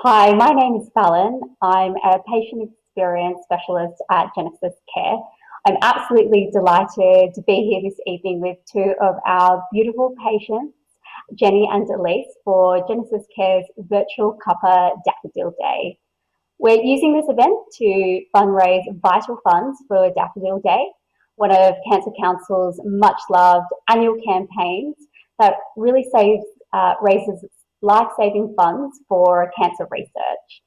Hi, my name is Fallon. I'm a patient experience specialist at Genesis Care. I'm absolutely delighted to be here this evening with two of our beautiful patients, Jenny and Elise, for Genesis Care's virtual cuppa Daffodil Day. We're using this event to fundraise vital funds for Daffodil Day, one of Cancer Council's much loved annual campaigns that really raises life-saving funds for cancer research.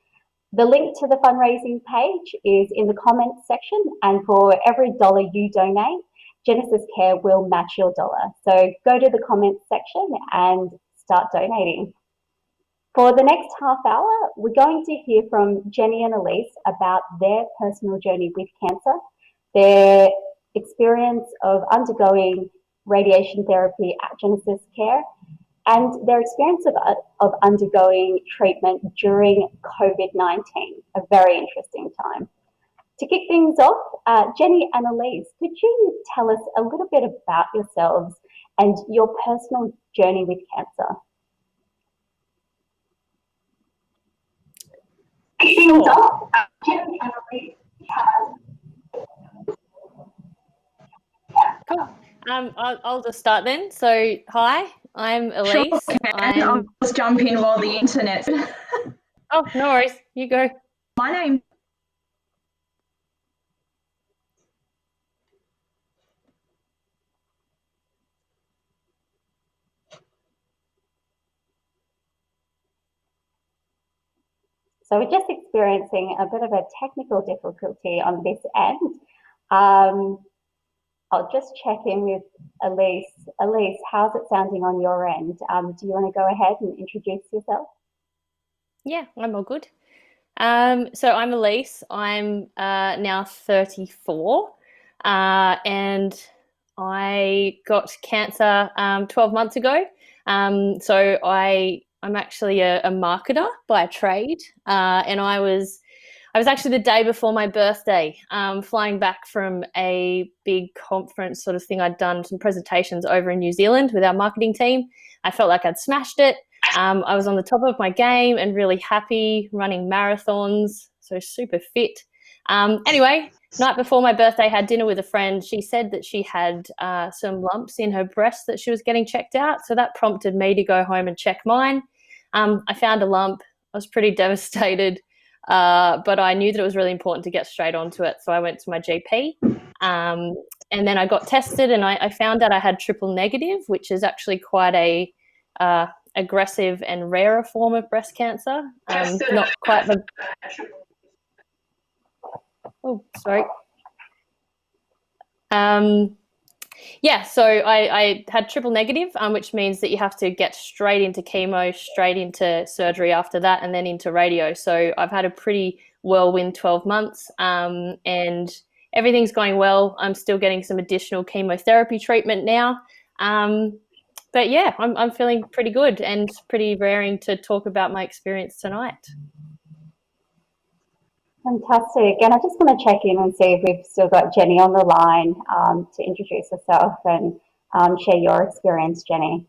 The link to the fundraising page is in the comments section, and for every dollar you donate, Genesis Care will match your dollar. So go to the comments section and start donating. For the next half hour, we're going to hear from Jenny and Elise about their personal journey with cancer, their experience of undergoing radiation therapy at Genesis Care, and their experience of undergoing treatment during COVID-19, a very interesting time. To kick things off, Jenny and Elise, could you tell us a little bit about yourselves and your personal journey with cancer? Sure. Cool. I'll just start then. So, hi, I'm Elise. Sure, I'll just jump in while the internet. Oh, no worries. You go. My name. So we're just experiencing a bit of a technical difficulty on this end. I'll just check in with Elise. Elise, how's it sounding on your end? Do you want to go ahead and introduce yourself? Yeah, I'm all good. So I'm Elise. I'm now 34, and I got cancer 12 months ago. So I'm actually a marketer by trade, and I was actually the day before my birthday, flying back from a big conference sort of thing. I'd done some presentations over in New Zealand with our marketing team. I felt like I'd smashed it. I was on the top of my game and really happy, running marathons, so super fit. Anyway, night before my birthday, had dinner with a friend. She said that she had some lumps in her breast that she was getting checked out. So that prompted me to go home and check mine. I found a lump. I was pretty devastated, but I knew that it was really important to get straight onto it. So I went to my GP, and then I got tested, and I found out I had triple negative, which is actually quite a aggressive and rarer form of breast cancer. Not quite the... Oh, sorry. Yeah, so I had triple negative, which means that you have to get straight into chemo, straight into surgery after that, and then into radio. So I've had a pretty whirlwind 12 months, and everything's going well. I'm still getting some additional chemotherapy treatment now. But yeah, I'm feeling pretty good and pretty raring to talk about my experience tonight. Fantastic. And I just want to check in and see if we've still got Jenny on the line to introduce herself and share your experience, Jenny.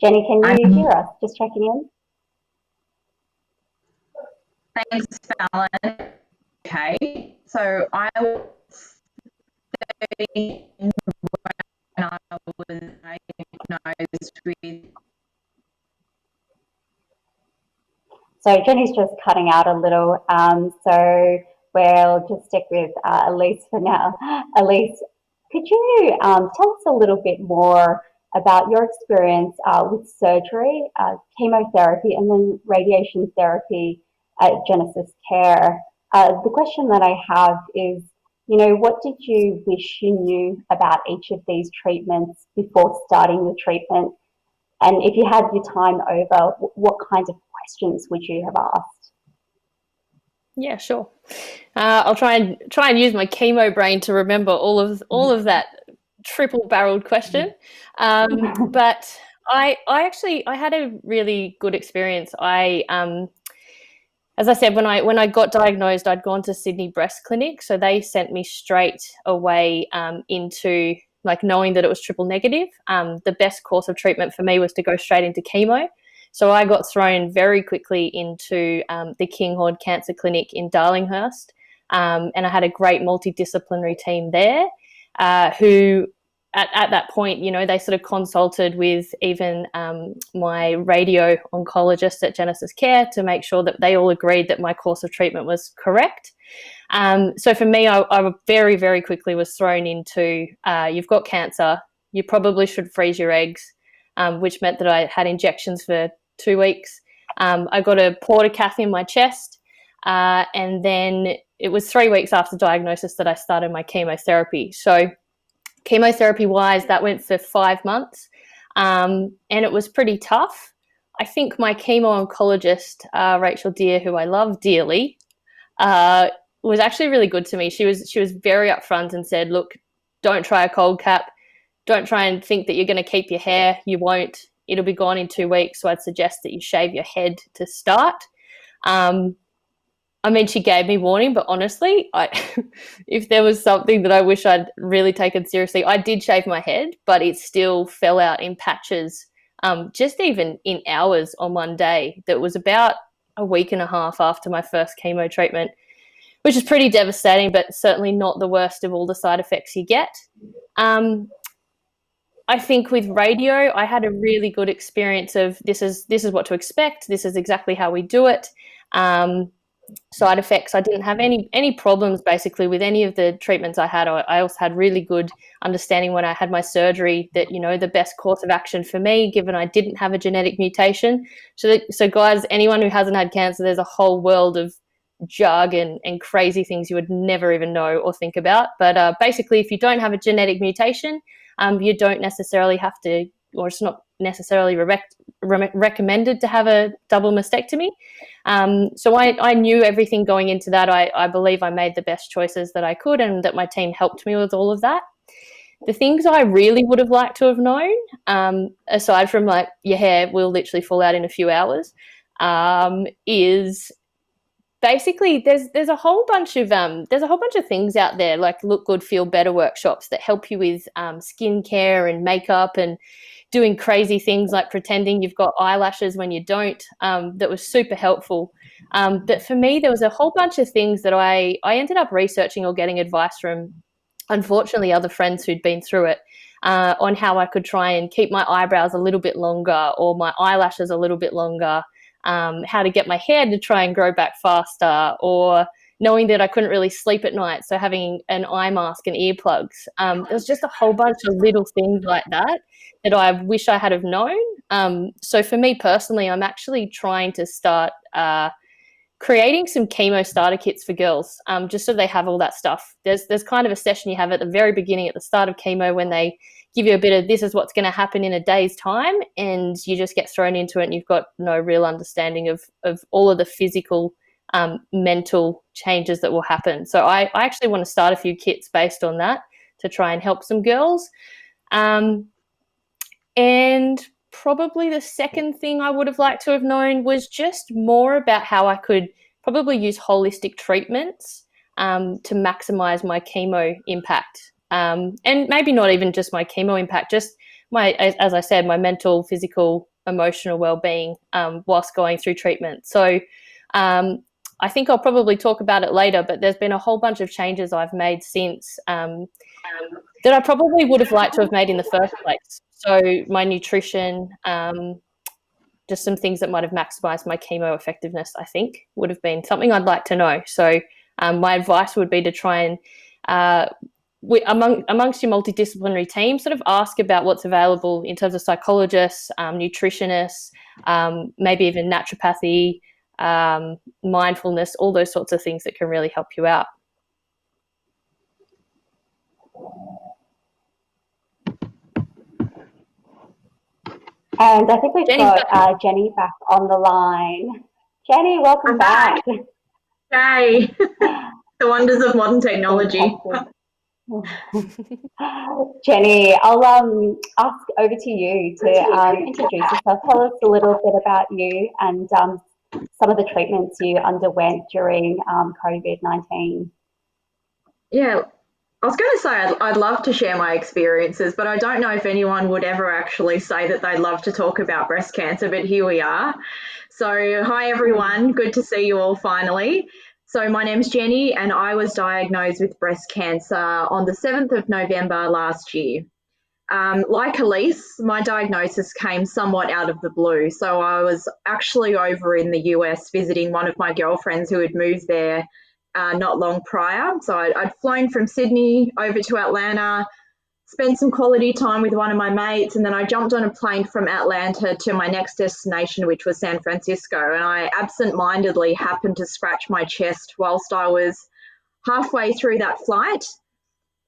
Jenny, can you hear us? Just checking in. Thanks, Fallon. Okay, so I was 13 when I was diagnosed with... So Jenny's just cutting out a little, so we'll just stick with Elise for now. Elise, could you tell us a little bit more about your experience with surgery, chemotherapy, and then radiation therapy at Genesis Care? The question that I have is, what did you wish you knew about each of these treatments before starting the treatment? And if you had your time over, what kinds of questions would you have asked? Yeah, sure. I'll try and use my chemo brain to remember all of that triple-barreled question. But I had a really good experience. as I said, when I got diagnosed, I'd gone to Sydney Breast Clinic, so they sent me straight away into, like, knowing that it was triple negative. The best course of treatment for me was to go straight into chemo. So I got thrown very quickly into the Kinghorn Cancer Clinic in Darlinghurst, and I had a great multidisciplinary team there who, at that point, you know, they sort of consulted with even my radio oncologist at Genesis Care to make sure that they all agreed that my course of treatment was correct. So for me, I very, very quickly was thrown into, you've got cancer, you probably should freeze your eggs, which meant that I had injections for 2 weeks. I got a portacath in my chest, and then it was 3 weeks after diagnosis that I started my chemotherapy. So chemotherapy-wise, that went for 5 months, and it was pretty tough. I think my chemo oncologist, Rachel Deere, who I love dearly, was actually really good to me. She was very upfront and said, look, don't try a cold cap. Don't try and think that you're going to keep your hair. You won't. It'll be gone in 2 weeks, so I'd suggest that you shave your head to start. I mean, she gave me warning, but honestly, if there was something that I wish I'd really taken seriously, I did shave my head, but it still fell out in patches, just even in hours on one day. That was about a week and a half after my first chemo treatment, which is pretty devastating, but certainly not the worst of all the side effects you get. I think with radio, I had a really good experience of this is what to expect. This is exactly how we do it. Side effects, I didn't have any problems basically with any of the treatments I had. I also had really good understanding when I had my surgery that, you know, the best course of action for me, given I didn't have a genetic mutation. So guys, anyone who hasn't had cancer, there's a whole world of jargon and crazy things you would never even know or think about. But basically, if you don't have a genetic mutation, you don't necessarily have to, or it's not necessarily recommended to have a double mastectomy. So I knew everything going into that. I believe I made the best choices that I could, and that my team helped me with all of that. The things I really would have liked to have known, aside from like your hair will literally fall out in a few hours, is basically there's a whole bunch of things out there, like look good, feel better workshops that help you with skincare and makeup and doing crazy things like pretending you've got eyelashes when you don't. That was super helpful. But for me, there was a whole bunch of things that I ended up researching or getting advice from, unfortunately, other friends who'd been through it, on how I could try and keep my eyebrows a little bit longer or my eyelashes a little bit longer, how to get my hair to try and grow back faster, or knowing that I couldn't really sleep at night, so having an eye mask and earplugs. There's just a whole bunch of little things like that I wish I had have known. So for me personally, I'm actually trying to start creating some chemo starter kits for girls, just so they have all that stuff. There's kind of a session you have at the very beginning, at the start of chemo, when they give you a bit of this is what's going to happen in a day's time, and you just get thrown into it and you've got no real understanding of all of the physical, mental changes that will happen. So I actually want to start a few kits based on that to try and help some girls. And probably the second thing I would have liked to have known was just more about how I could probably use holistic treatments to maximize my chemo impact. And maybe not even just my chemo impact, just my, as I said, my mental, physical, emotional well-being whilst going through treatment. So I think I'll probably talk about it later, but there's been a whole bunch of changes I've made since that I probably would have liked to have made in the first place. So my nutrition, just some things that might have maximised my chemo effectiveness, I think, would have been something I'd like to know. So my advice would be to try and, amongst your multidisciplinary team, sort of ask about what's available in terms of psychologists, nutritionists, maybe even naturopathy, mindfulness, all those sorts of things that can really help you out. And I think we've got Jenny back on the line. Jenny, welcome back. Yay. The wonders of modern technology. Jenny, I'll ask over to you to introduce yourself. Tell us a little bit about you and some of the treatments you underwent during COVID-19? Yeah, I was going to say I'd love to share my experiences, but I don't know if anyone would ever actually say that they'd love to talk about breast cancer, but here we are. So hi everyone, good to see you all finally. So my name's Jenny and I was diagnosed with breast cancer on the 7th of November last year. Like Elise, my diagnosis came somewhat out of the blue. So I was actually over in the US visiting one of my girlfriends who had moved there not long prior. So I'd flown from Sydney over to Atlanta, spent some quality time with one of my mates, and then I jumped on a plane from Atlanta to my next destination, which was San Francisco. And I absent-mindedly happened to scratch my chest whilst I was halfway through that flight.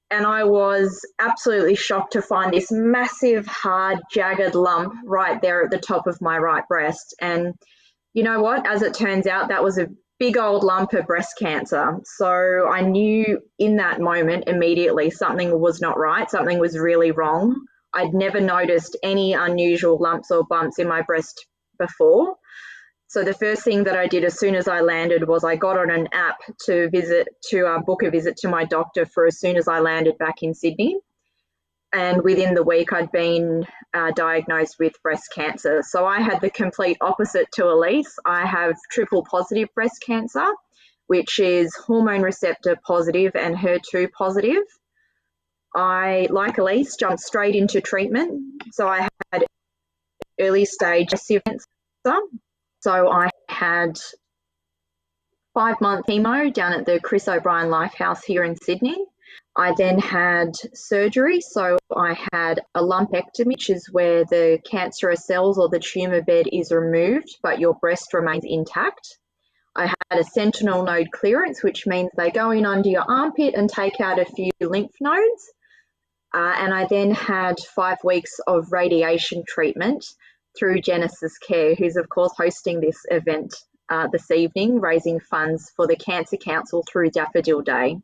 And I was absolutely shocked to find this massive, hard, jagged lump right there at the top of my right breast. And you know what? As it turns out, that was a big old lump of breast cancer. So I knew in that moment immediately something was not right, something was really wrong. I'd never noticed any unusual lumps or bumps in my breast before. So the first thing that I did as soon as I landed was I got on an app to book a visit to my doctor for as soon as I landed back in Sydney. And within the week, I'd been diagnosed with breast cancer. So I had the complete opposite to Elise. I have triple positive breast cancer, which is hormone receptor positive and HER2 positive. I, like Elise, jumped straight into treatment. So I had early stage aggressive cancer. So I had 5-month chemo down at the Chris O'Brien Lifehouse here in Sydney. I then had surgery, so I had a lumpectomy, which is where the cancerous cells or the tumour bed is removed, but your breast remains intact. I had a sentinel node clearance, which means they go in under your armpit and take out a few lymph nodes. And I then had 5 weeks of radiation treatment through Genesis Care, who's of course hosting this event this evening, raising funds for the Cancer Council through Daffodil Day.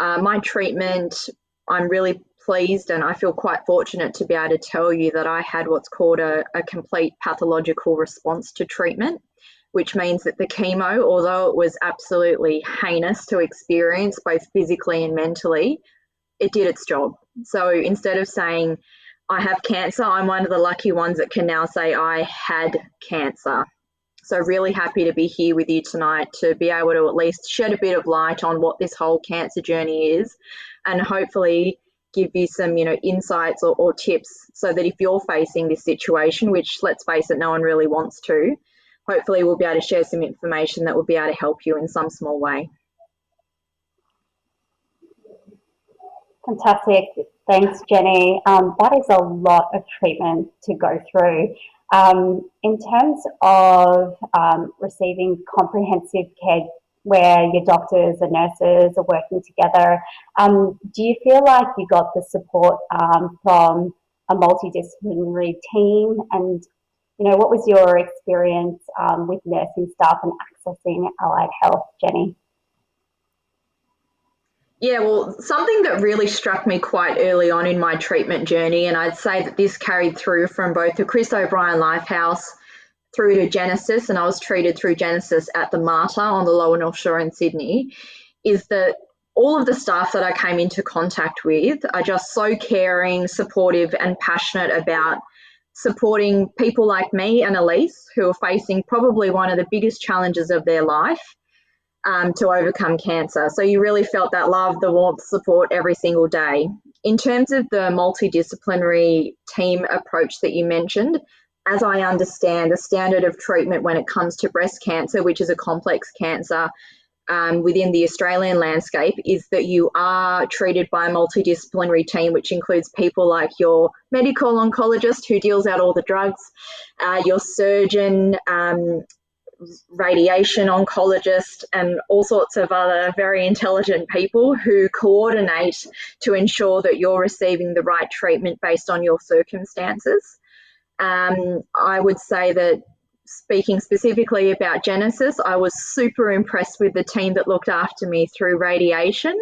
My treatment, I'm really pleased and I feel quite fortunate to be able to tell you that I had what's called a complete pathological response to treatment, which means that the chemo, although it was absolutely heinous to experience both physically and mentally, it did its job. So instead of saying I have cancer, I'm one of the lucky ones that can now say I had cancer. So really happy to be here with you tonight to be able to at least shed a bit of light on what this whole cancer journey is and hopefully give you some, insights or tips so that if you're facing this situation, which let's face it, no one really wants to, hopefully we'll be able to share some information that will be able to help you in some small way. Fantastic. Thanks, Jenny. That is a lot of treatment to go through. In terms of receiving comprehensive care where your doctors and nurses are working together, do you feel like you got the support from a multidisciplinary team? And, what was your experience with nursing staff and accessing allied health, Jenny? Yeah, well, something that really struck me quite early on in my treatment journey, and I'd say that this carried through from both the Chris O'Brien Lifehouse through to Genesis, and I was treated through Genesis at the Mater on the Lower North Shore in Sydney, is that all of the staff that I came into contact with are just so caring, supportive, and passionate about supporting people like me and Elise, who are facing probably one of the biggest challenges of their life. To overcome cancer. So you really felt that love, the warmth, support every single day. In terms of the multidisciplinary team approach that you mentioned, as I understand, the standard of treatment when it comes to breast cancer, which is a complex cancer within the Australian landscape, is that you are treated by a multidisciplinary team, which includes people like your medical oncologist who deals out all the drugs, your surgeon, radiation oncologist, and all sorts of other very intelligent people who coordinate to ensure that you're receiving the right treatment based on your circumstances. I would say that speaking specifically about Genesis, I was super impressed with the team that looked after me through radiation.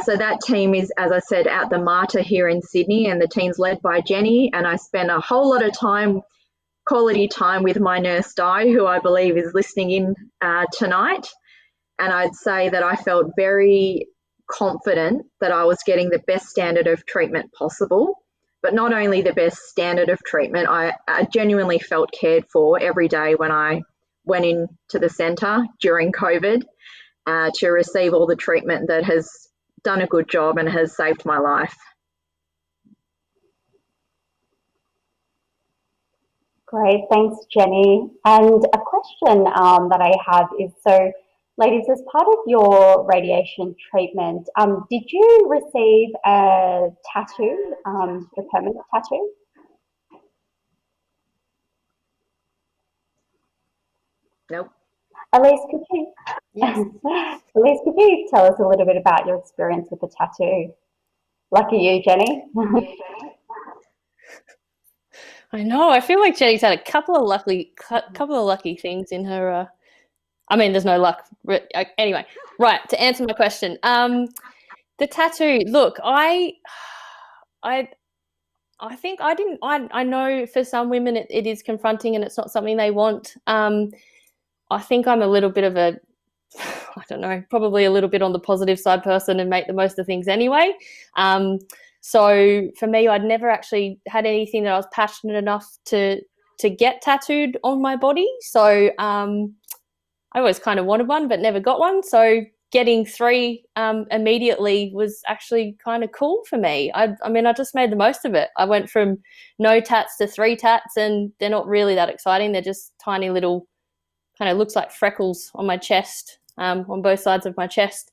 So that team is, as I said, at the Mater here in Sydney, and the team's led by Jenny, and I spent a whole lot of time quality time with my nurse Di, who I believe is listening in tonight. And I'd say that I felt very confident that I was getting the best standard of treatment possible. But not only the best standard of treatment, I genuinely felt cared for every day when I went into the centre during COVID to receive all the treatment that has done a good job and has saved my life. Great, thanks, Jenny. And a question that I have is, so ladies, as part of your radiation treatment, did you receive a tattoo, the permanent tattoo? Nope. Elise, could you? Yes. Elise, could you tell us a little bit about your experience with the tattoo? Lucky you, Jenny. I know. I feel like Jenny's had a couple of lucky things in her. I mean, there's no luck. Anyway, right, to answer my question, the tattoo. Look, I think I didn't. I know for some women it is confronting and it's not something they want. I think I'm a little bit of a, I don't know, probably a little bit on the positive side person and make the most of things anyway. So for me, I'd never actually had anything that I was passionate enough to get tattooed on my body. So I always kind of wanted one, but never got one. So getting 3 immediately was actually kind of cool for me. I mean, I just made the most of it. I went from no tats to 3 tats, and they're not really that exciting. They're just tiny little, kind of looks like freckles on my chest, on both sides of my chest.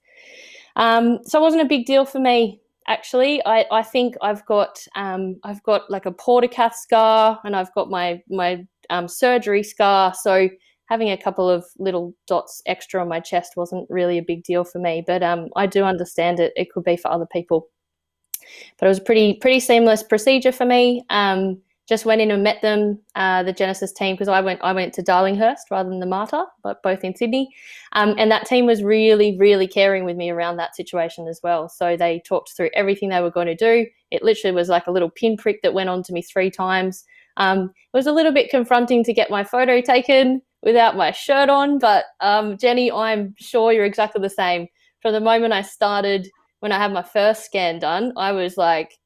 So it wasn't a big deal for me. Actually, I think I've got like a portacath scar, and I've got my surgery scar. So having a couple of little dots extra on my chest wasn't really a big deal for me. But I do understand it could be for other people. But it was a pretty seamless procedure for me. Just went in and met them, the Genesis team, because I went to Darlinghurst rather than the Mater, but both in Sydney. And that team was really, really caring with me around that situation as well. So they talked through everything they were going to do. It literally was like a little pinprick that went on to me 3 times. It was a little bit confronting to get my photo taken without my shirt on, but Jenny, I'm sure you're exactly the same. From the moment I started, when I had my first scan done, I was like,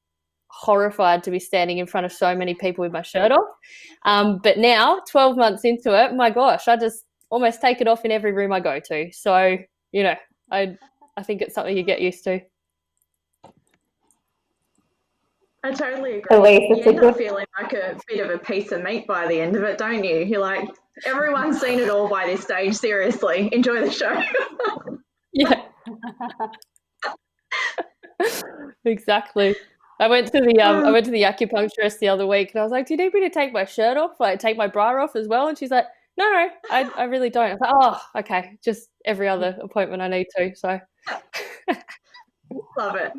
horrified to be standing in front of so many people with my shirt off. But now, 12 months into it, my gosh, I just almost take it off in every room I go to. So, you know, I think it's something you get used to. I totally agree. You end up feeling like a bit of a piece of meat by the end of it, don't you? You're like, everyone's seen it all by this stage. Seriously, enjoy the show. Yeah. Exactly. I went to the acupuncturist the other week, and I was like, "Do you need me to take my shirt off, like take my bra off as well?" And she's like, "No, I really don't." I was like, "Oh, okay, just every other appointment I need to." So, love it.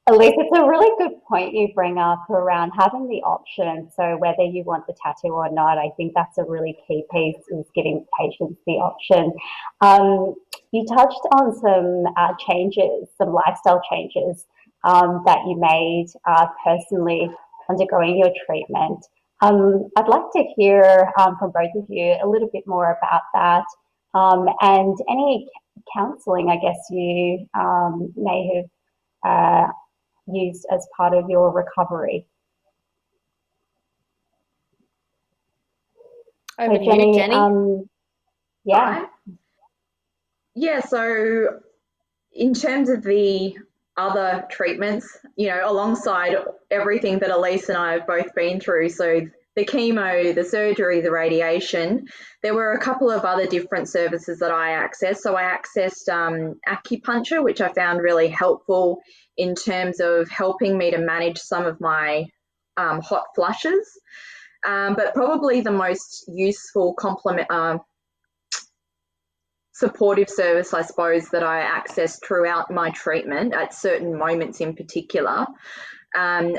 Elise, it's a really good point you bring up around having the option. So whether you want the tattoo or not, I think that's a really key piece, is giving patients the option. You touched on some changes, some lifestyle changes that you made personally undergoing your treatment. I'd like to hear from both of you a little bit more about that, and any counselling, I guess, you may have used as part of your recovery. Over to you, Jenny. Yeah. Yeah, so in terms of the other treatments, you know, alongside everything that Elise and I have both been through, so the chemo, the surgery, the radiation, there were a couple of other different services that I accessed. So I accessed acupuncture, which I found really helpful in terms of helping me to manage some of my hot flushes. But probably the most useful supportive service, I suppose, that I accessed throughout my treatment at certain moments in particular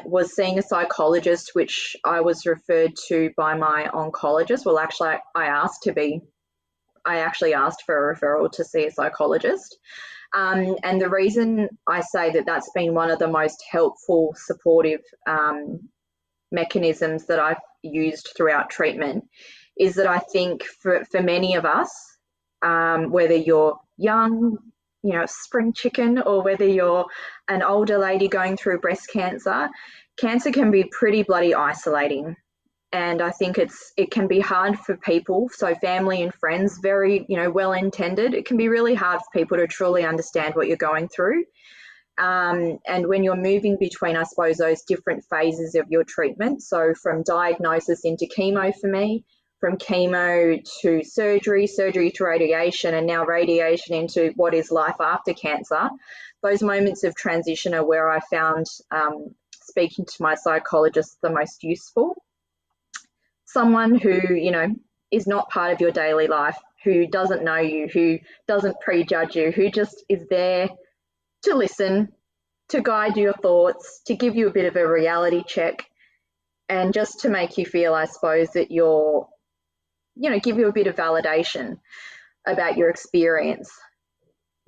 was seeing a psychologist, which I was referred to by my oncologist. Well, actually, I actually asked for a referral to see a psychologist. And the reason I say that that's been one of the most helpful, supportive mechanisms that I've used throughout treatment is that I think for many of us, whether you're young, spring chicken, or whether you're an older lady going through breast cancer, cancer can be pretty bloody isolating. And I think it can be hard for people, so family and friends, very, well intended. It can be really hard for people to truly understand what you're going through. And when you're moving between, I suppose, those different phases of your treatment, so from diagnosis into chemo for me, from chemo to surgery to radiation, and now radiation into what is life after cancer, those moments of transition are where I found speaking to my psychologist the most useful. Someone who, is not part of your daily life, who doesn't know you, who doesn't prejudge you, who just is there to listen, to guide your thoughts, to give you a bit of a reality check, and just to make you feel, I suppose, that give you a bit of validation about your experience,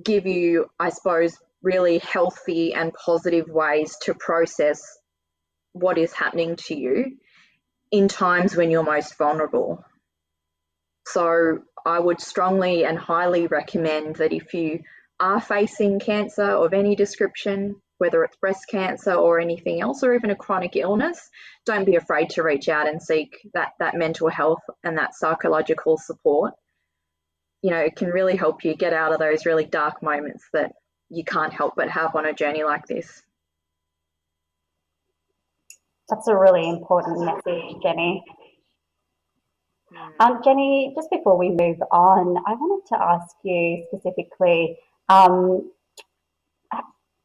give you, I suppose, really healthy and positive ways to process what is happening to you in times when you're most vulnerable. So I would strongly and highly recommend that if you are facing cancer of any description, whether it's breast cancer or anything else, or even a chronic illness, don't be afraid to reach out and seek that mental health and that psychological support. It can really help you get out of those really dark moments that you can't help but have on a journey like this. That's a really important message, Jenny. Jenny, just before we move on, I wanted to ask you specifically,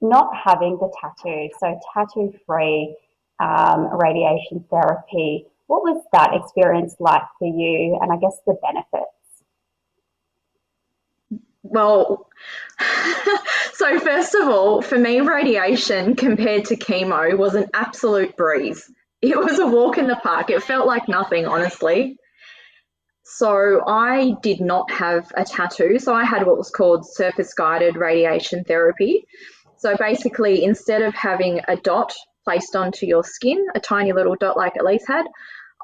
not having the tattoo, so tattoo-free radiation therapy, what was that experience like for you, and I guess the benefits? Well, so first of all, for me, radiation compared to chemo was an absolute breeze. It was a walk in the park. It felt like nothing, honestly. So I did not have a tattoo. So I had what was called surface-guided radiation therapy. So basically, instead of having a dot placed onto your skin, a tiny little dot like Elise had,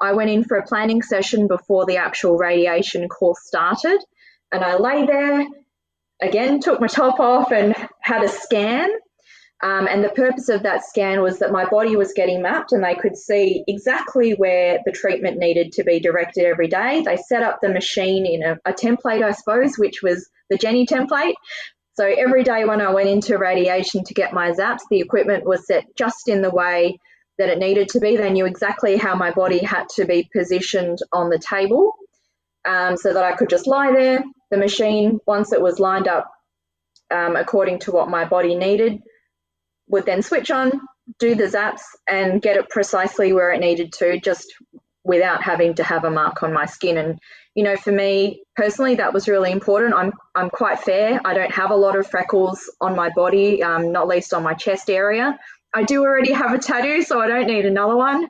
I went in for a planning session before the actual radiation course started. And I lay there, again, took my top off and had a scan. And the purpose of that scan was that my body was getting mapped and they could see exactly where the treatment needed to be directed every day. They set up the machine in a template, I suppose, which was the Jenny template. So every day when I went into radiation to get my zaps, the equipment was set just in the way that it needed to be. They knew exactly how my body had to be positioned on the table, so that I could just lie there. The machine, once it was lined up according to what my body needed, would then switch on, do the zaps, and get it precisely where it needed to, just without having to have a mark on my skin. And for me personally, that was really important. I'm quite fair. I don't have a lot of freckles on my body, not least on my chest area. I do already have a tattoo, so I don't need another one.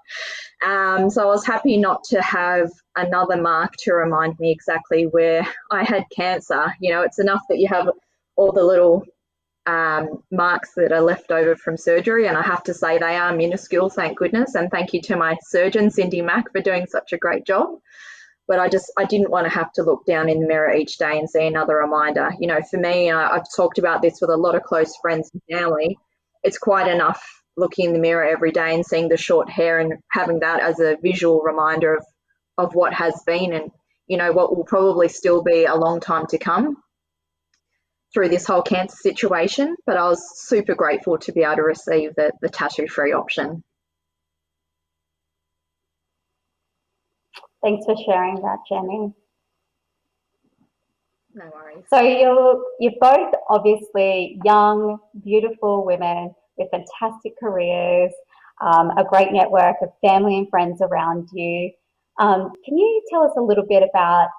So I was happy not to have another mark to remind me exactly where I had cancer. It's enough that you have all the little marks that are left over from surgery, and I have to say they are minuscule, thank goodness, and thank you to my surgeon Cindy Mack for doing such a great job. But I didn't want to have to look down in the mirror each day and see another reminder. For me, I've talked about this with a lot of close friends and family. It's quite enough looking in the mirror every day and seeing the short hair and having that as a visual reminder of what has been and what will probably still be a long time to come through this whole cancer situation. But I was super grateful to be able to receive the tattoo-free option. Thanks for sharing that, Jenny. No worries. So you're both obviously young, beautiful women with fantastic careers, a great network of family and friends around you. Can you tell us a little bit about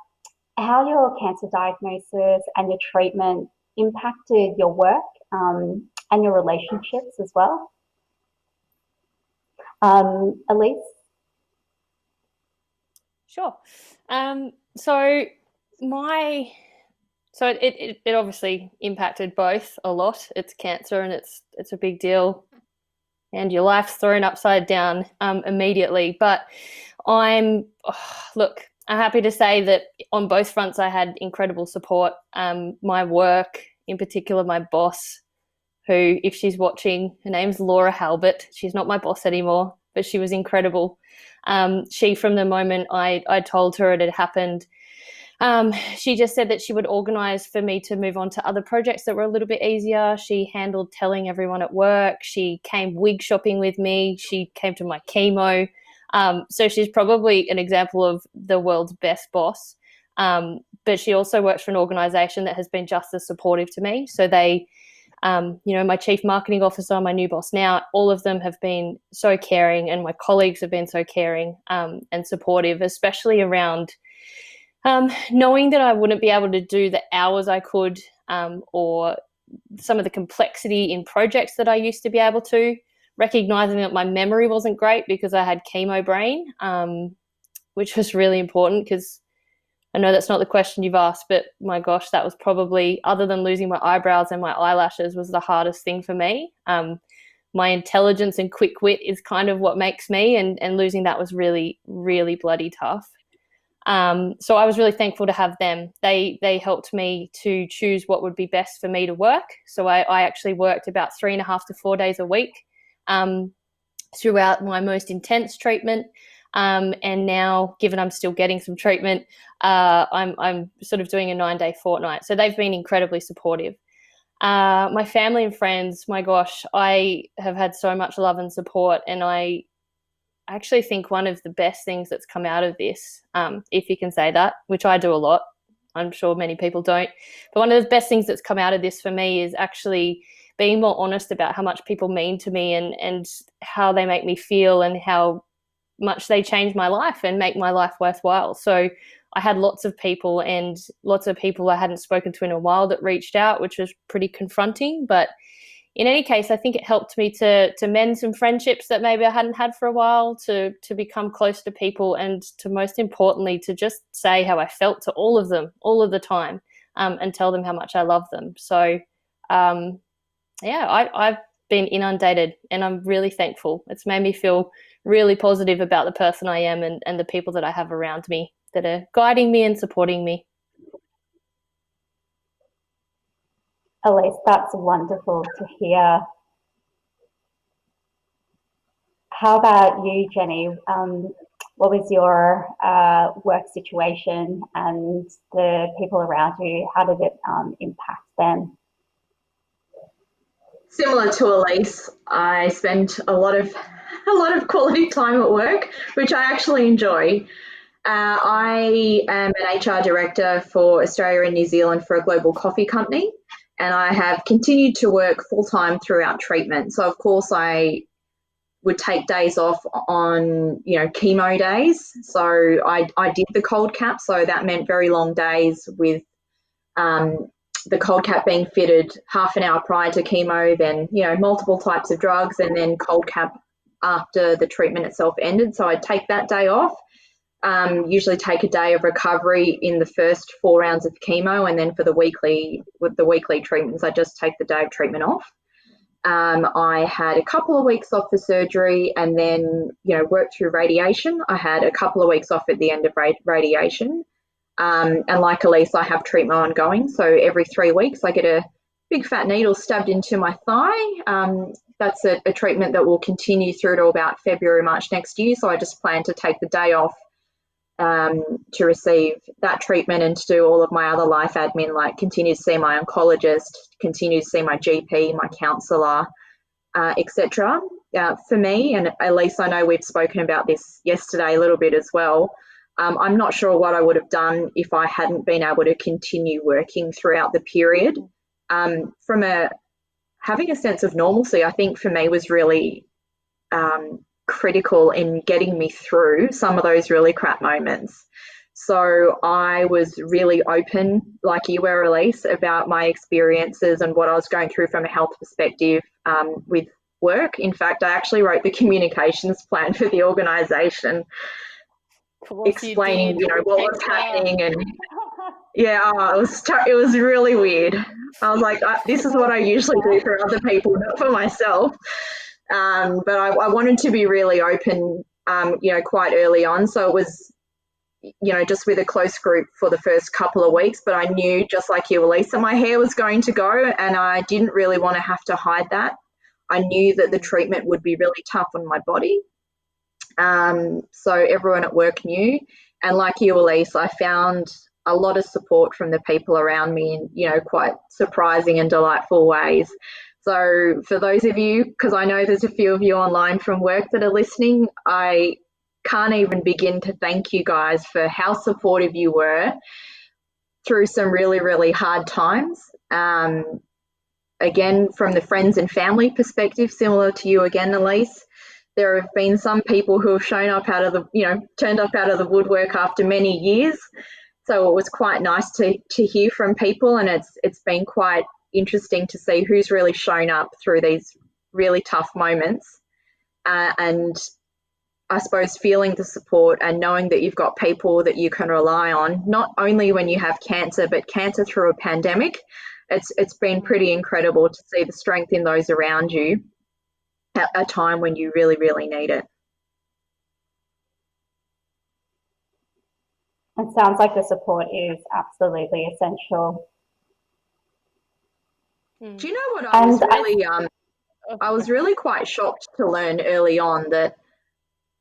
how your cancer diagnosis and your treatment impacted your work and your relationships as well? Elise? Sure. So it obviously impacted both a lot. It's cancer and it's a big deal. and your life's thrown upside down immediately. But look, I'm happy to say that on both fronts I had incredible support. My work, in particular, my boss, who, if she's watching, her name's Laura Halbert. She's not my boss anymore, but she was incredible. She, from the moment I told her it had happened, she just said that she would organise for me to move on to other projects that were a little bit easier. She handled telling everyone at work. She came wig shopping with me. She came to my chemo. So she's probably an example of the world's best boss. But she also works for an organisation that has been just as supportive to me. So they, my chief marketing officer, my new boss now, all of them have been so caring, and my colleagues have been so caring and supportive, especially around knowing that I wouldn't be able to do the hours I could, or some of the complexity in projects that I used to be able to, recognizing that my memory wasn't great because I had chemo brain, which was really important, because I know that's not the question you've asked, but my gosh, that was probably, other than losing my eyebrows and my eyelashes, was the hardest thing for me. My intelligence and quick wit is kind of what makes me, and losing that was really, really bloody tough. So I was really thankful to have them. They helped me to choose what would be best for me to work. So I actually worked about 3.5 to 4 days a week throughout my most intense treatment. And now, given I'm still getting some treatment, I'm sort of doing a 9-day fortnight. So they've been incredibly supportive. My family and friends, my gosh, I have had so much love and support, and I actually think one of the best things that's come out of this, if you can say that, which I do a lot, I'm sure many people don't, but one of the best things that's come out of this for me is actually being more honest about how much people mean to me, and how they make me feel, and how much they change my life and make my life worthwhile. So I had lots of people I hadn't spoken to in a while that reached out, which was pretty confronting. But in any case, I think it helped me to mend some friendships that maybe I hadn't had for a while, to become close to people, and to, most importantly, to just say how I felt to all of them all of the time, and tell them how much I love them. So I've been inundated, and I'm really thankful. It's made me feel really positive about the person I am, and the people that I have around me that are guiding me and supporting me. Elise, that's wonderful to hear. How about you, Jenny? What was your work situation, and the people around you? How did it impact them? Similar to Elise, I spent a lot of quality time at work, which I actually enjoy. I am an HR director for Australia and New Zealand for a global coffee company, and I have continued to work full-time throughout treatment. So, of course, I would take days off on, chemo days. So I did the cold cap, so that meant very long days with the cold cap being fitted half an hour prior to chemo, then, multiple types of drugs, and then cold cap after the treatment itself ended. So I'd take that day off, usually take a day of recovery in the first 4 rounds of chemo, and then with the weekly treatments, I just take the day of treatment off. I had a couple of weeks off for surgery, and then, worked through radiation. I had a couple of weeks off at the end of radiation. And like Elise, I have treatment ongoing. So every 3 weeks, I get a big fat needle stabbed into my thigh. That's a treatment that will continue through to about February, March next year. So I just plan to take the day off to receive that treatment, and to do all of my other life admin, like continue to see my oncologist, continue to see my GP, my counsellor, etc. For me, and Elise, I know we've spoken about this yesterday a little bit as well, I'm not sure what I would have done if I hadn't been able to continue working throughout the period. From having a sense of normalcy, I think for me was really critical in getting me through some of those really crap moments. So I was really open, like you were, Elise, about my experiences and what I was going through from a health perspective with work. In fact, I actually wrote the communications plan for the organisation, explaining, what was happening, and it was really weird. I was like, this is what I usually do for other people, not for myself. But I wanted to be really open, quite early on. So it was, just with a close group for the first couple of weeks. But I knew, just like you, Elise, that my hair was going to go, and I didn't really want to have to hide that. I knew that the treatment would be really tough on my body. So everyone at work knew. And like you, Elise, I found a lot of support from the people around me in, quite surprising and delightful ways. So for those of you, because I know there's a few of you online from work that are listening, I can't even begin to thank you guys for how supportive you were through some really, really hard times. Again, from the friends and family perspective, similar to you again, Elise, there have been some people who have shown up out of the, turned up out of the woodwork after many years. So it was quite nice to hear from people, and it's been quite interesting to see who's really shown up through these really tough moments. And I suppose feeling the support and knowing that you've got people that you can rely on, not only when you have cancer, but cancer through a pandemic. It's been pretty incredible to see the strength in those around you at a time when you really, really need it. It sounds like the support is absolutely essential. Do you know what I was really quite shocked to learn early on that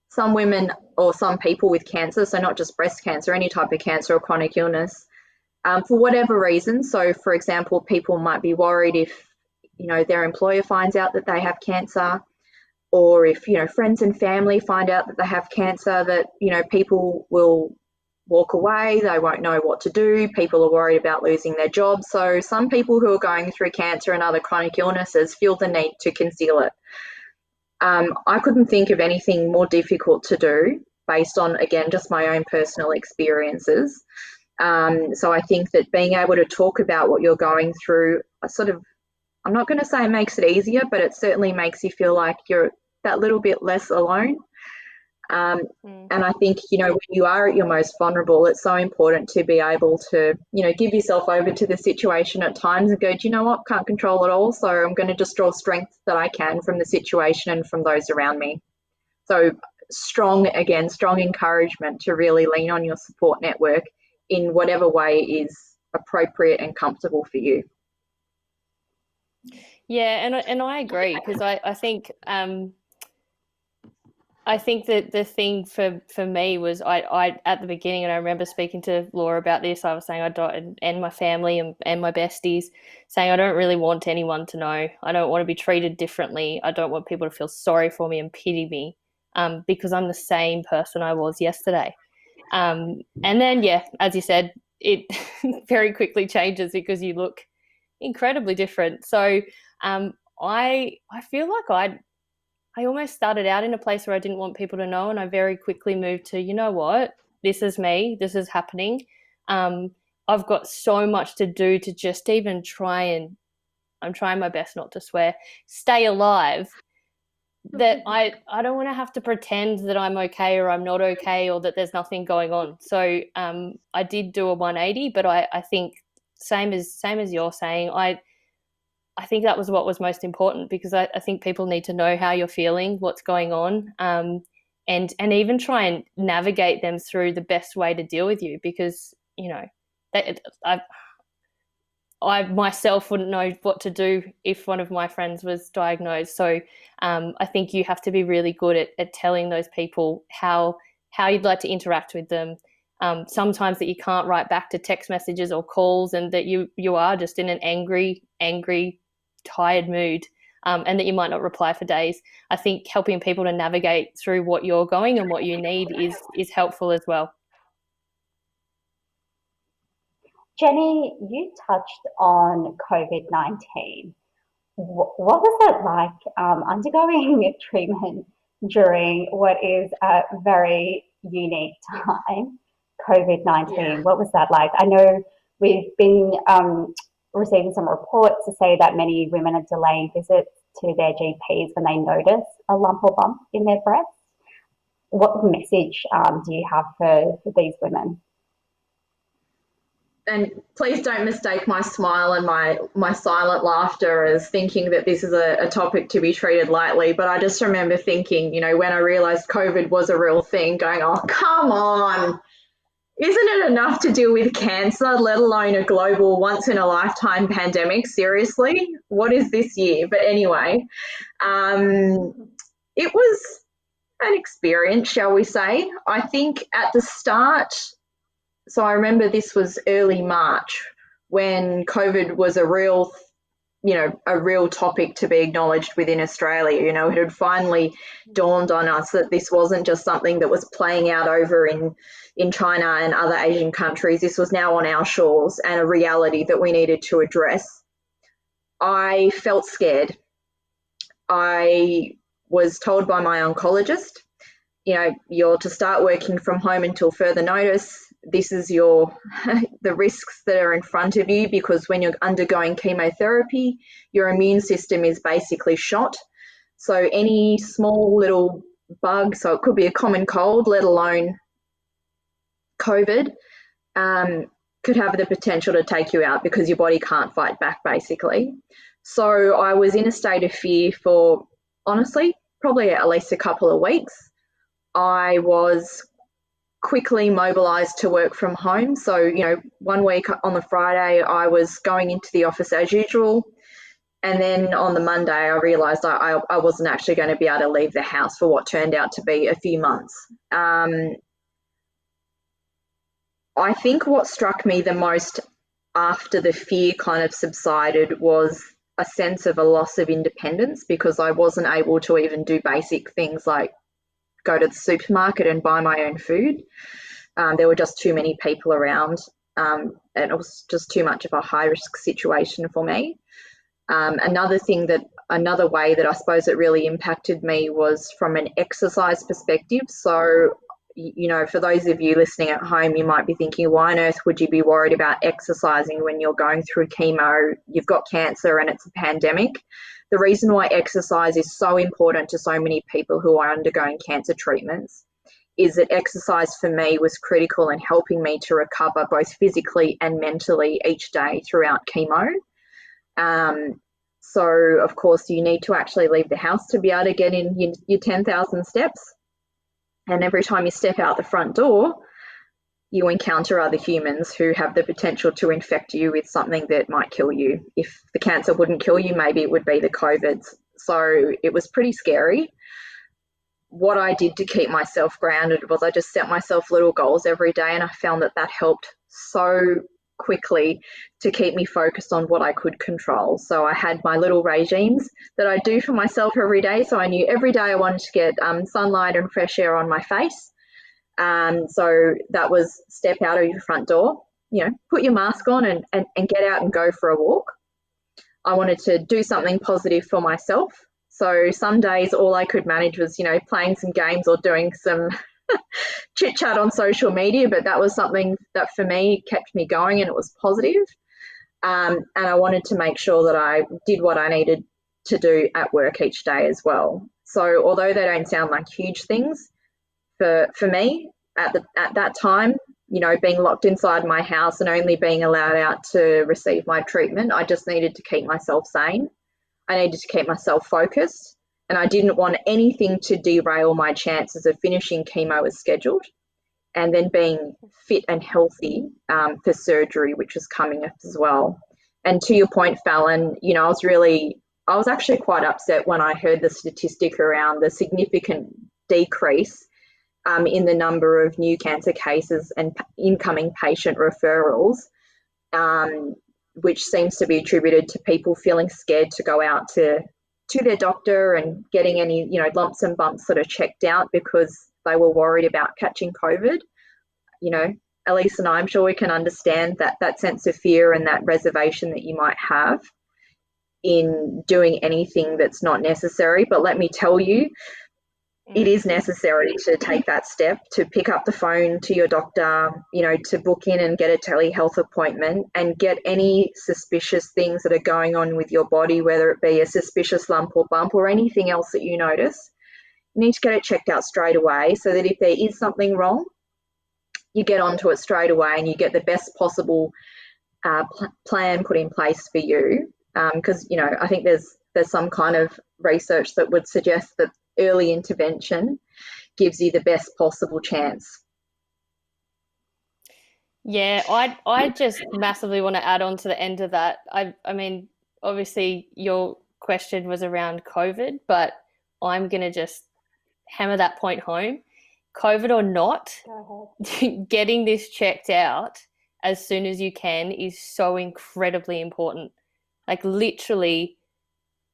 some women or some people with cancer, so not just breast cancer, any type of cancer or chronic illness, for whatever reason. So for example, people might be worried if, their employer finds out that they have cancer, or if, friends and family find out that they have cancer, that, people will walk away, they won't know what to do, people are worried about losing their jobs. So some people who are going through cancer and other chronic illnesses feel the need to conceal it. I couldn't think of anything more difficult to do based on, again, just my own personal experiences. So I think that being able to talk about what you're going through, I'm not going to say it makes it easier, but it certainly makes you feel like you're that little bit less alone. And I think, when you are at your most vulnerable, it's so important to be able to, give yourself over to the situation at times and go, do you know what, can't control it all, so I'm going to just draw strength that I can from the situation and from those around me. So strong encouragement to really lean on your support network in whatever way is appropriate and comfortable for you. Yeah, and I agree, because I think that the thing for me was I at the beginning, and I remember speaking to Laura about this, I was saying and my family and my besties, saying I don't really want anyone to know. I don't want to be treated differently. I don't want people to feel sorry for me and pity me, because I'm the same person I was yesterday. And then, yeah, as you said, it very quickly changes because you look incredibly different. So I feel like I almost started out in a place where I didn't want people to know, and I very quickly moved to, you know what, this is me, this is happening. I've got so much to do to just even I'm trying my best not to swear, stay alive, that I don't want to have to pretend that I'm okay or I'm not okay or that there's nothing going on. So I did do a 180, but I think same as you're saying, I think that was what was most important, because I think people need to know how you're feeling, what's going on, and even try and navigate them through the best way to deal with you, because, I myself wouldn't know what to do if one of my friends was diagnosed. So I think you have to be really good at telling those people how you'd like to interact with them. Sometimes that you can't write back to text messages or calls, and that you are just in an angry, tired mood, and that you might not reply for days. I think helping people to navigate through what you're going and what you need is helpful as well. Jenny, you touched on COVID-19. What was it like undergoing treatment during what is a very unique time, COVID-19? Yeah. What was that like? I know we've been receiving some reports to say that many women are delaying visits to their GPs when they notice a lump or bump in their breast. What message do you have for these women? and please don't mistake my smile and my silent laughter as thinking that this is a topic to be treated lightly. But I just remember thinking, you know, when I realised COVID was a real thing, going, oh, come on. Isn't it enough to deal with cancer, let alone a global once-in-a-lifetime pandemic? Seriously? What is this year? But anyway, it was an experience, shall we say. I think at the start, so I remember this was early March when COVID was a real topic to be acknowledged within Australia. You know, it had finally dawned on us that this wasn't just something that was playing out over in China and other Asian countries. This was now on our shores and a reality that we needed to address. I felt scared. I was told by my oncologist, you know, you're to start working from home until further notice. This is the risks that are in front of you, because when you're undergoing chemotherapy, your immune system is basically shot. So any small little bug, so it could be a common cold, let alone COVID, could have the potential to take you out because your body can't fight back, basically. So I was in a state of fear for, honestly, probably at least a couple of weeks. I was quickly mobilised to work from home. So, you know, one week on the Friday, I was going into the office as usual. And then on the Monday, I realised I wasn't actually going to be able to leave the house for what turned out to be a few months. I think what struck me the most after the fear kind of subsided was a sense of a loss of independence, because I wasn't able to even do basic things like go to the supermarket and buy my own food. There were just too many people around, and it was just too much of a high risk situation for me. Another way that I suppose it really impacted me was from an exercise perspective. So, you know, for those of you listening at home, you might be thinking, why on earth would you be worried about exercising when you're going through chemo, you've got cancer and it's a pandemic? The reason why exercise is so important to so many people who are undergoing cancer treatments is that exercise for me was critical in helping me to recover both physically and mentally each day throughout chemo. So, of course, you need to actually leave the house to be able to get in your 10,000 steps. And every time you step out the front door, you encounter other humans who have the potential to infect you with something that might kill you. If the cancer wouldn't kill you, maybe it would be the COVID. So it was pretty scary. What I did to keep myself grounded was I just set myself little goals every day, and I found that helped so quickly to keep me focused on what I could control. So I had my little regimes that I do for myself every day. So I knew every day I wanted to get sunlight and fresh air on my face. So that was step out of your front door, you know, put your mask on and get out and go for a walk. I wanted to do something positive for myself. So some days all I could manage was, you know, playing some games or doing some chit chat on social media, but that was something that for me kept me going and it was positive. And I wanted to make sure that I did what I needed to do at work each day as well. So although they don't sound like huge things, for me at that time, you know, being locked inside my house and only being allowed out to receive my treatment, I just needed to keep myself sane. I needed to keep myself focused, and I didn't want anything to derail my chances of finishing chemo as scheduled and then being fit and healthy for surgery, which was coming up as well. And to your point, Fallon, you know, I was actually quite upset when I heard the statistic around the significant decrease in the number of new cancer cases and incoming patient referrals, which seems to be attributed to people feeling scared to go out to their doctor and getting any, you know, lumps and bumps sort of checked out because they were worried about catching COVID. You know, Elise and I'm sure we can understand that sense of fear and that reservation that you might have in doing anything that's not necessary. But let me tell you, it is necessary to take that step, to pick up the phone to your doctor, you know, to book in and get a telehealth appointment and get any suspicious things that are going on with your body, whether it be a suspicious lump or bump or anything else that you notice. You need to get it checked out straight away so that if there is something wrong, you get onto it straight away and you get the best possible plan put in place for you, because I think there's some kind of research that would suggest that early intervention gives you the best possible chance. Yeah, I just massively want to add on to the end of that. I mean, obviously your question was around COVID, but I'm going to just hammer that point home. COVID or not, getting this checked out as soon as you can is so incredibly important. Like literally,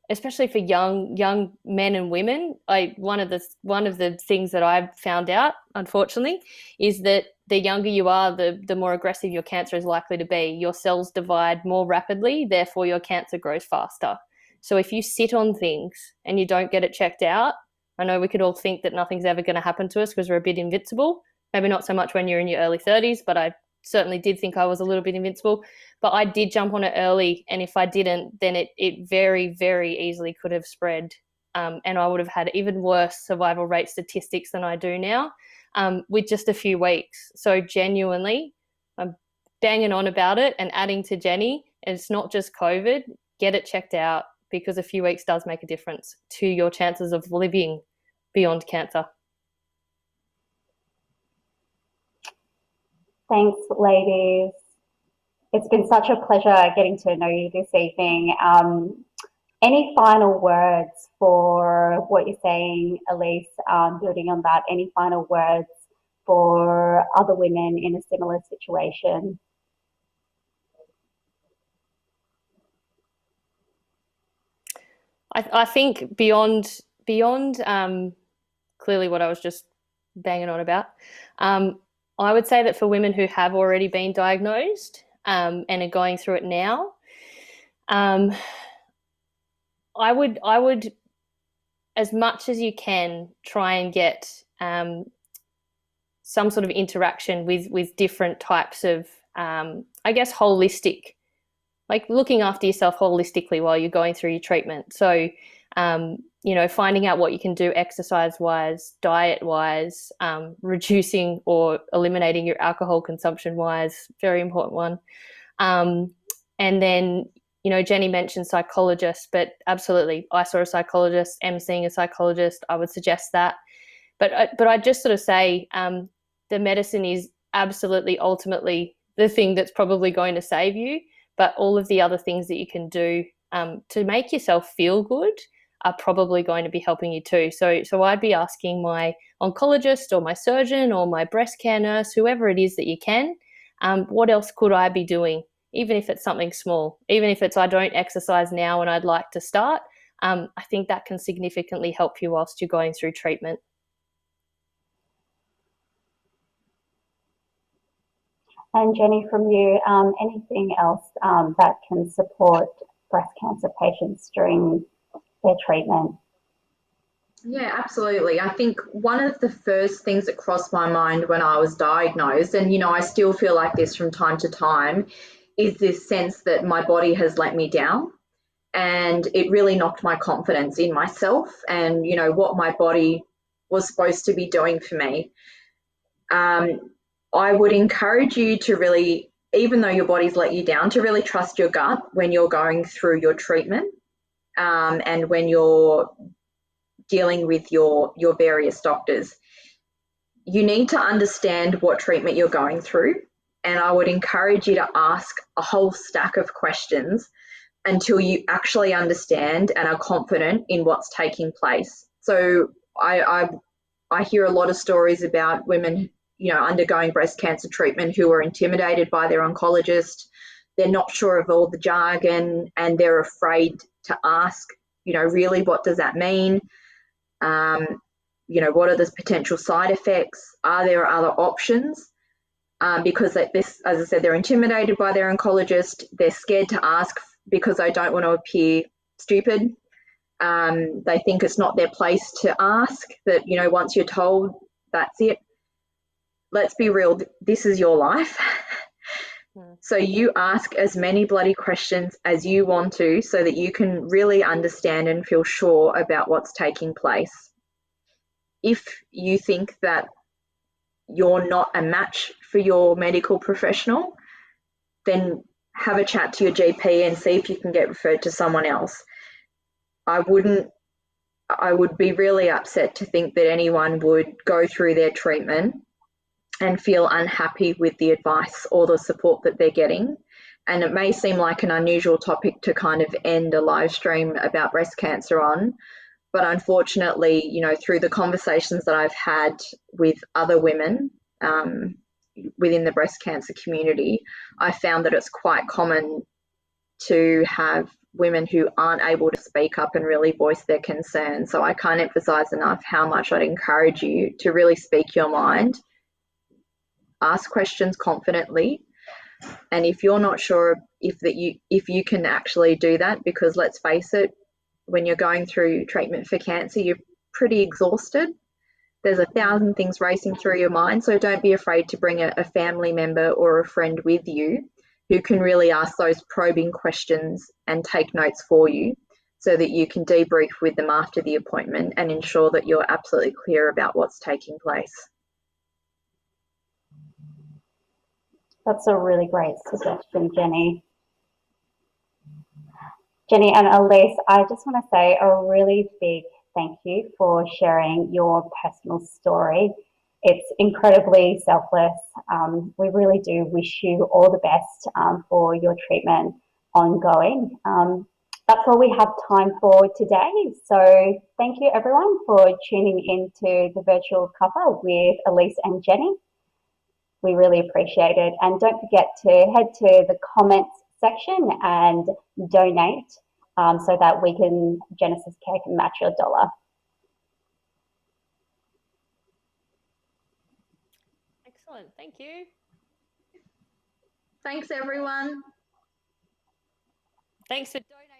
especially for young men and women, one of the things that I've found out, unfortunately, is that the younger you are, the more aggressive your cancer is likely to be. Your cells divide more rapidly, therefore your cancer grows faster. So if you sit on things and you don't get it checked out, I know we could all think that nothing's ever going to happen to us because we're a bit invincible. Maybe not so much when you're in your early 30s, but I certainly did think I was a little bit invincible. But I did jump on it early, and if I didn't, then it very, very easily could have spread, and I would have had even worse survival rate statistics than I do now, with just a few weeks. So genuinely, I'm banging on about it and adding to Jenny, and it's not just COVID. Get it checked out, because a few weeks does make a difference to your chances of living beyond cancer. Thanks, ladies. It's been such a pleasure getting to know you this evening. Any final words for what you're saying, Elise, building on that? Any final words for other women in a similar situation? I think beyond clearly what I was just banging on about, I would say that for women who have already been diagnosed and are going through it now, I would, as much as you can, try and get some sort of interaction with different types of, I guess, holistic, like looking after yourself holistically while you're going through your treatment. So, finding out what you can do exercise-wise, diet-wise, reducing or eliminating your alcohol consumption-wise, very important one. And then, Jenny mentioned psychologists, but absolutely, I saw a psychologist, am seeing a psychologist. I would suggest that. But I'd just sort of say the medicine is absolutely, ultimately, the thing that's probably going to save you. But all of the other things that you can do to make yourself feel good are probably going to be helping you too. So I'd be asking my oncologist or my surgeon or my breast care nurse, whoever it is that you can, what else could I be doing? Even if it's something small, even if it's I don't exercise now and I'd like to start, I think that can significantly help you whilst you're going through treatment. And Jenny, from you, anything else that can support breast cancer patients during their treatment? Yeah, absolutely. I think one of the first things that crossed my mind when I was diagnosed, and I still feel like this from time to time, is this sense that my body has let me down. And it really knocked my confidence in myself and, what my body was supposed to be doing for me. I would encourage you to really, even though your body's let you down, to really trust your gut when you're going through your treatment, and when you're dealing with your various doctors. You need to understand what treatment you're going through, and I would encourage you to ask a whole stack of questions until you actually understand and are confident in what's taking place. So I hear a lot of stories about women, undergoing breast cancer treatment who are intimidated by their oncologist. They're not sure of all the jargon and they're afraid to ask, really, what does that mean? What are the potential side effects? Are there other options? Because this, as I said, they're intimidated by their oncologist. They're scared to ask because they don't want to appear stupid. They think it's not their place to ask, that, once you're told, that's it. Let's be real, this is your life. So you ask as many bloody questions as you want to so that you can really understand and feel sure about what's taking place. If you think that you're not a match for your medical professional, then have a chat to your GP and see if you can get referred to someone else. I would be really upset to think that anyone would go through their treatment and feel unhappy with the advice or the support that they're getting. And it may seem like an unusual topic to kind of end a live stream about breast cancer on, but unfortunately, you know, through the conversations that I've had with other women within the breast cancer community, I found that it's quite common to have women who aren't able to speak up and really voice their concerns. So I can't emphasize enough how much I'd encourage you to really speak your mind, ask questions confidently, and if you're not sure if you can actually do that, because let's face it, when you're going through treatment for cancer, you're pretty exhausted. There's 1,000 things racing through your mind, so don't be afraid to bring a family member or a friend with you who can really ask those probing questions and take notes for you, so that you can debrief with them after the appointment and ensure that you're absolutely clear about what's taking place. That's a really great suggestion, Jenny. Jenny and Elise, I just want to say a really big thank you for sharing your personal story. It's incredibly selfless. We really do wish you all the best for your treatment ongoing. That's all we have time for today. So thank you everyone for tuning into the virtual cuppa with Elise and Jenny. We really appreciate it. And don't forget to head to the comments section and donate so that Genesis Care can match your dollar. Excellent. Thank you. Thanks, everyone. Thanks for donating.